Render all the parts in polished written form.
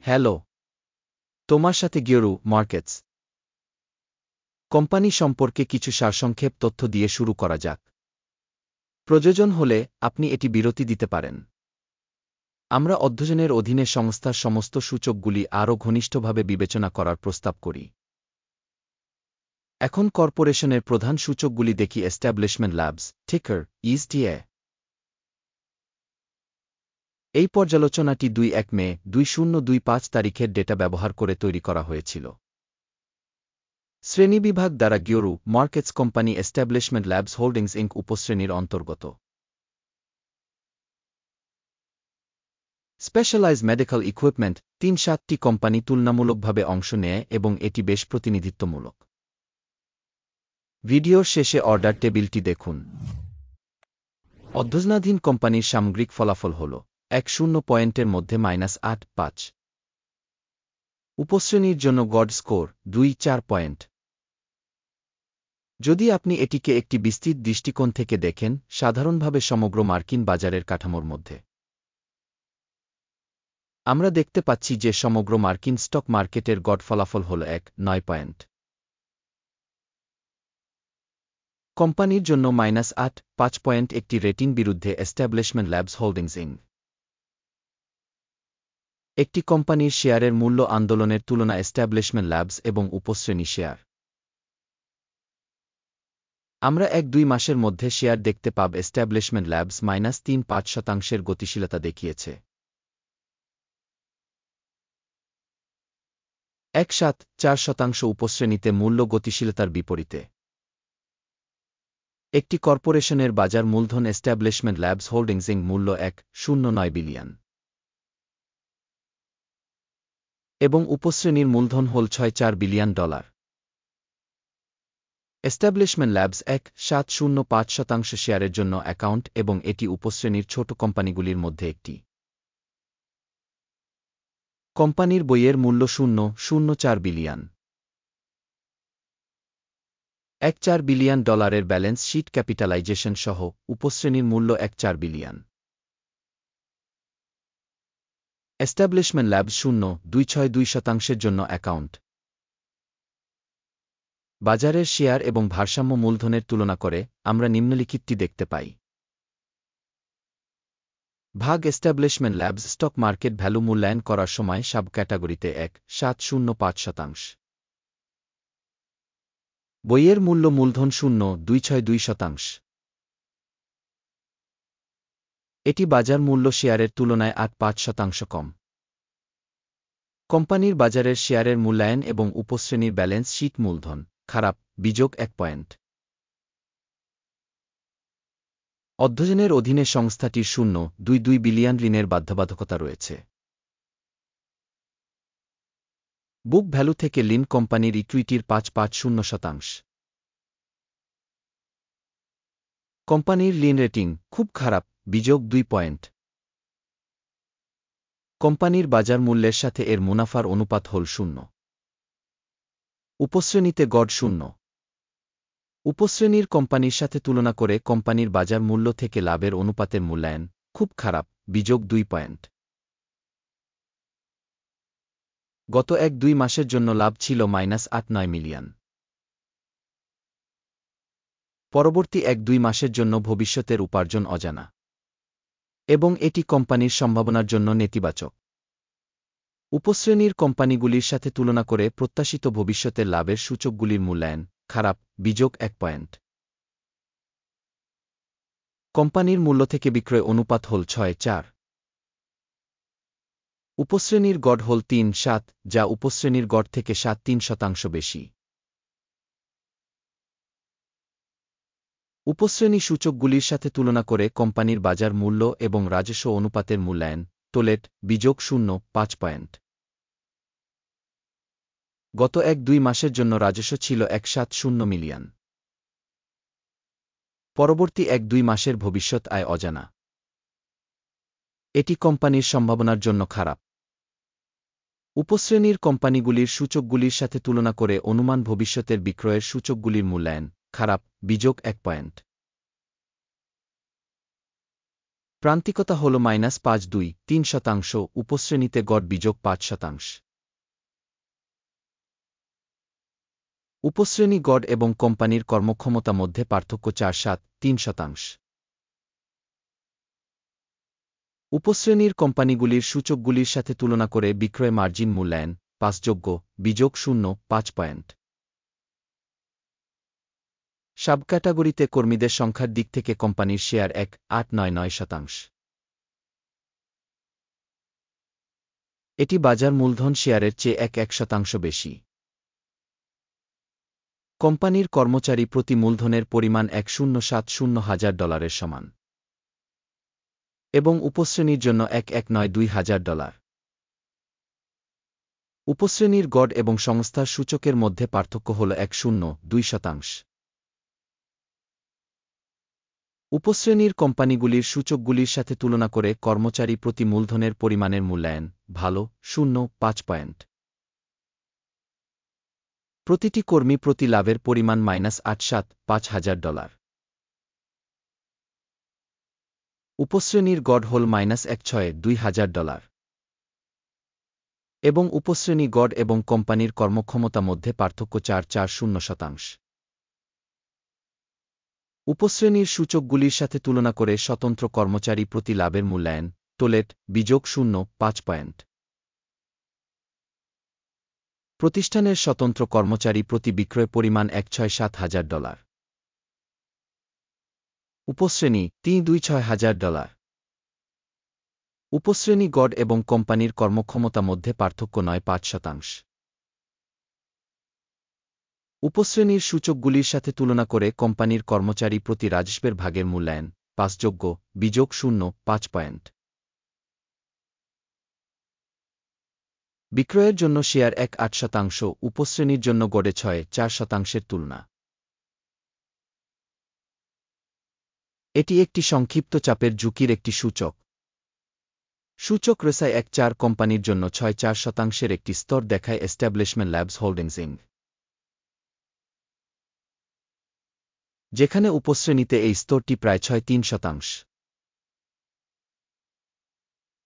Hello, তোমার সাথে গিওরু markets company সম্পর্কে কিছু সারসংক্ষেপ তথ্য দিয়ে শুরু করা যাক। প্রয়োজন হলে আপনি এটি বিরতি দিতে পারেন। আমরা অধ্যয়নের অধীনে সংস্থার সমস্ত সূচকগুলি আরও ঘনিষ্ঠভাবে বিবেচনা করার প্রস্তাব করি। এখন কর্পোরেশনের প্রধান সূচকগুলি দেখি। এস্টাবলিশমেন্ট ল্যাবস, টিকার ইএসটিএ। এই পর্যালোচনাটি ২ মে ২০২৫ তারিখের ডেটা ব্যবহার করে তৈরি করা হয়েছিল। শ্রেণীবিভাগ দ্বারা গিওরু markets company establishment labs holdings inc উপশ্রেণীর অন্তর্গত। স্পেশালাইজ মেডিকেল ইকুইপমেন্ট ৩-৭টি কোম্পানি তুলনামূলকভাবে অংশ নেয় এবং এটি বেশ প্রতিনিধিত্বমূলক। ভিডিওর শেষে অর্ডার টেবিলটি দেখুন। অধ্যয়নাধীন কোম্পানির সামগ্রিক ফলাফল হল ১-০ পয়েন্টের মধ্যে -৮.৫। উপশ্রেণীর জন্য গড স্কোর ২-৪ পয়েন্ট। যদি আপনি এটিকে একটি বিস্তৃত দৃষ্টিকোণ থেকে দেখেন, সাধারণভাবে সমগ্র মার্কিন বাজারের কাঠামোর মধ্যে, আমরা দেখতে পাচ্ছি যে সমগ্র মার্কিন স্টক মার্কেটের গড় ফলাফল হল ১-৯ পয়েন্ট। কোম্পানির জন্য -৮.৫ পয়েন্ট একটি রেটিং বিরুদ্ধে এস্টাবলিশমেন্ট ল্যাবস হোল্ডিংস ইনক। একটি কোম্পানির শেয়ারের মূল্য আন্দোলনের তুলনা এস্টাবলিশমেন্ট ল্যাবস এবং উপশ্রেণী শেয়ার। আমরা ১-২ মাসের মধ্যে শেয়ার দেখতে পাব। এস্টাবলিশমেন্ট ল্যাবস -৩.৫% গতিশীলতা দেখিয়েছে। ১.৭-৪% উপশ্রেণীতে মূল্য গতিশীলতার বিপরীতে। একটি কর্পোরেশনের বাজার মূলধন এস্টাবলিশমেন্ট ল্যাবস হোল্ডিংস ইনক মূল্য ১.০৯ বিলিয়ন এবং উপশ্রেণীর মূলধন হল $৬.৪ বিলিয়ন। এস্টাবলিশমেন্ট ল্যাবস ১.৭০৫% শেয়ারের জন্য অ্যাকাউন্ট এবং এটি উপশ্রেণীর ছোট কোম্পানিগুলির মধ্যে একটি। কোম্পানির বইয়ের মূল্য $০.০৪ বিলিয়ন। $১.৪ বিলিয়ন ব্যালেন্স শিট ক্যাপিটালাইজেশন সহ উপশ্রেণীর মূল্য $১.৪ বিলিয়ন। এস্টাবলিশমেন্ট ল্যাবস ০.২৬২% জন্য অ্যাকাউন্ট। বাজারের শেয়ার এবং ভারসাম্য মূলধনের তুলনা করে আমরা নিম্নলিখিতটি দেখতে পাই। ভাগ establishment labs stock market value মূল্যায়ন করার সময় সাব ক্যাটাগরিতে ১.৭০৫%। বইয়ের মূল্য মূলধন ০.২৬২%। এটি বাজার মূল্য শেয়ারের তুলনায় ৮.৫% কম। কোম্পানির বাজারের শেয়ারের মূল্যায়ন এবং উপশ্রেণীর ব্যালেন্স শিট মূলধন খারাপ -১ পয়েন্ট। অধ্যয়নের অধীনে সংস্থাটির ০.২২ বিলিয়ন ঋণের বাধ্যবাধকতা রয়েছে। বুক ভ্যালু থেকে লিন কোম্পানির ইকুইটির ৫.০%। কোম্পানির লিন রেটিং খুব খারাপ -২ পয়েন্ট। কোম্পানির বাজার মূল্যের সাথে এর মুনাফার অনুপাত হল ০। উপশ্রেণীতে গড় ০। উপশ্রেণীর কোম্পানির সাথে তুলনা করে কোম্পানির বাজার মূল্য থেকে লাভের অনুপাতের মূল্যায়ন খুব খারাপ -২ পয়েন্ট। গত ১-২ মাসের জন্য লাভ ছিল -৮.৯ মিলিয়ন। পরবর্তী ১-২ মাসের জন্য ভবিষ্যতের উপার্জন অজানা এবং এটি কোম্পানির সম্ভাবনার জন্য নেতিবাচক। উপশ্রেণীর কোম্পানিগুলির সাথে তুলনা করে প্রত্যাশিত ভবিষ্যতের লাভের সূচকগুলির মূল্যায়ন খারাপ -১ পয়েন্ট। কোম্পানির মূল্য থেকে বিক্রয় অনুপাত হল ৬.৪। উপশ্রেণীর গড় হল ৩.৭, যা উপশ্রেণীর গড় থেকে ৩% বেশি। উপশ্রেণী সূচকগুলির সাথে তুলনা করে কোম্পানির বাজার মূল্য এবং রাজস্ব অনুপাতের মূল্যায়ন টোলেট -০.৫ পয়েন্ট। গত ১-২ মাসের জন্য রাজস্ব ছিল ১.৭০ মিলিয়ন। পরবর্তী ১-২ মাসের ভবিষ্যৎ আয় অজানা। এটি কোম্পানির সম্ভাবনার জন্য খারাপ। উপশ্রেণীর কোম্পানিগুলির সূচকগুলির সাথে তুলনা করে অনুমান ভবিষ্যতের বিক্রয়ের সূচকগুলির মূল্যায়ন খারাপ -১ পয়েন্ট। প্রান্তিকতা হল -5.2-3%, উপশ্রেণীতে গড় বিযোগ 5%। উপশ্রেণী গড় এবং কোম্পানির কর্মক্ষমতা মধ্যে পার্থক্য 4.7-3%। উপশ্রেণীর কোম্পানিগুলির সূচকগুলির সাথে তুলনা করে বিক্রয় মার্জিন মূল্যায়ন 5 বিযোগ 0.5 পয়েন্ট। সাবক্যাটাগরিতে কর্মীদের সংখ্যার দিক থেকে কোম্পানির শেয়ার 1.899%। এটি বাজার মূলধন শেয়ারের চেয়ে 1% বেশি। কোম্পানির কর্মচারী প্রতি মূলধনের পরিমাণ $1,070,000 সমান এবং উপশ্রেণীর জন্য $1,192,000। উপশ্রেণীর গড় এবং সংস্থার সূচকের মধ্যে পার্থক্য হল 1.02%। উপশ্রেণীর কোম্পানিগুলির সূচকগুলির সাথে তুলনা করে কর্মচারী প্রতি মূলধনের পরিমাণের মূল্যায়ন ভালো 0.5 পয়েন্ট। প্রতিটি কর্মী প্রতি লাভের পরিমাণ $875,000। উপশ্রেণীর গড় হল $162,000 এবং উপশ্রেণী গড় এবং কোম্পানির কর্মক্ষমতা মধ্যে পার্থক্য 4.40%। উপশ্রেণীর সূচকগুলির সাথে তুলনা করে স্বতন্ত্র কর্মচারী প্রতি লাভের মূল্যায়ন টোলেট বিযোগ 0.5 পয়েন্ট। প্রতিষ্ঠানের স্বতন্ত্র কর্মচারী প্রতি বিক্রয় পরিমাণ $167,000। উপশ্রেণী $326,000। উপশ্রেণী গড় এবং কোম্পানির কর্মক্ষমতা মধ্যে পার্থক্য 9.5%। উপশ্রেণীর সূচকগুলির সাথে তুলনা করে কোম্পানির কর্মচারী প্রতি রাজস্বের ভাগের মূল্যায়ন 5 বিযোগ 0.5 পয়েন্ট। বিক্রয়ের জন্য শেয়ার 1.8%, উপশ্রেণীর জন্য গড়ে 6.4%-এর তুলনা। এটি একটি সংক্ষিপ্ত চাপের ঝুঁকির একটি সূচক। সূচক রেসাই 1.4 কোম্পানির জন্য 6.4%-এর একটি স্তর দেখায় এস্টাবলিশমেন্ট ল্যাবস হোল্ডিংস ইনক, যেখানে উপশ্রেণীতে এই স্তরটি প্রায় 6.3%।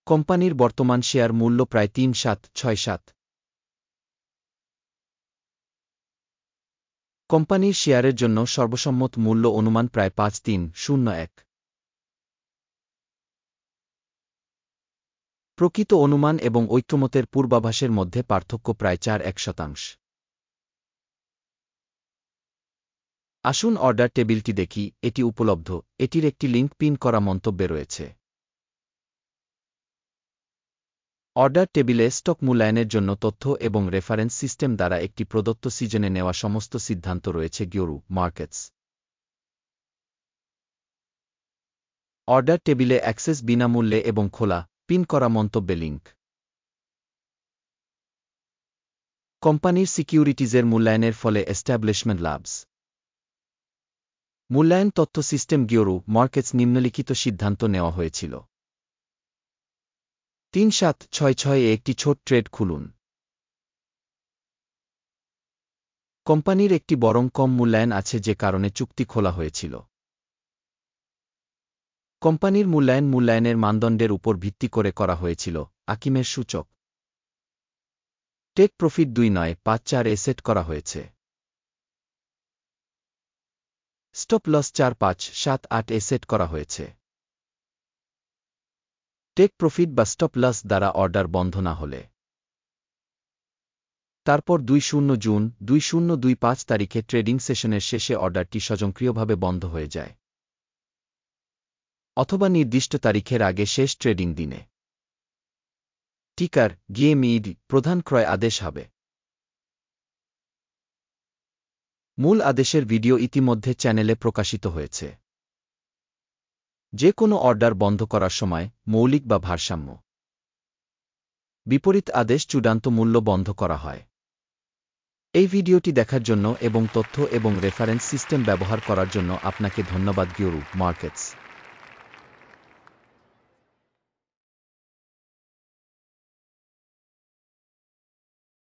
কোম্পানির বর্তমান শেয়ার মূল্য প্রায় 3.767। কোম্পানির শেয়ারের জন্য সর্বসম্মত মূল্য অনুমান প্রায় 5.301। প্রকৃত অনুমান এবং ঐক্যমতের পূর্বাভাসের মধ্যে পার্থক্য প্রায় 4.1%। আসুন অর্ডার টেবিলটি দেখি, এটি উপলব্ধ, এটির একটি লিঙ্ক পিন করা মন্তব্যে রয়েছে। অর্ডার টেবিলে স্টক মূল্যায়নের জন্য তথ্য এবং রেফারেন্স সিস্টেম দ্বারা একটি প্রদত্ত সিজনে নেওয়া সমস্ত সিদ্ধান্ত রয়েছে। গিওরু মার্কেটস অর্ডার টেবিলে অ্যাক্সেস বিনামূল্যে এবং খোলা পিন করা মন্তব্যে লিঙ্ক। কোম্পানির সিকিউরিটিজের মূল্যায়নের ফলে এস্টাবলিশমেন্ট ল্যাবস মূল্যায়ন তথ্য সিস্টেম গিওরু মার্কেটস নিম্নলিখিত সিদ্ধান্ত নেওয়া হয়েছিল। 3766-এ একটি ছোট ট্রেড খুলুন। কোম্পানির একটি বরং কম মূল্যায়ন আছে যে কারণে চুক্তি খোলা হয়েছিল। কোম্পানির মূল্যায়নের মানদণ্ডের উপর ভিত্তি করে করা হয়েছিল। আকিমের সূচক টেক প্রফিট 2.94-এ সেট করা হয়েছে। স্টপ লস 4.578-এ সেট করা হয়েছে। টেক প্রফিট বা স্টপ লস দ্বারা অর্ডার বন্ধ না হলে তারপর 20 জুন 2025 তারিখে ট্রেডিং সেশনের শেষে অর্ডারটি স্বয়ংক্রিয়ভাবে বন্ধ হয়ে যায়, অথবা নির্দিষ্ট তারিখের আগে শেষ ট্রেডিং দিনে। টিকার GMED প্রধান ক্রয় আদেশ হবে। মূল আদেশের ভিডিও ইতিমধ্যে চ্যানেলে প্রকাশিত হয়েছে। যে কোনো অর্ডার বন্ধ করার সময় মৌলিক বা ভারসাম্য বিপরীত আদেশ চূড়ান্ত মূল্য বন্ধ করা হয়। এই ভিডিওটি দেখার জন্য এবং তথ্য এবং রেফারেন্স সিস্টেম ব্যবহার করার জন্য আপনাকে ধন্যবাদ। গিওরু মার্কেটস।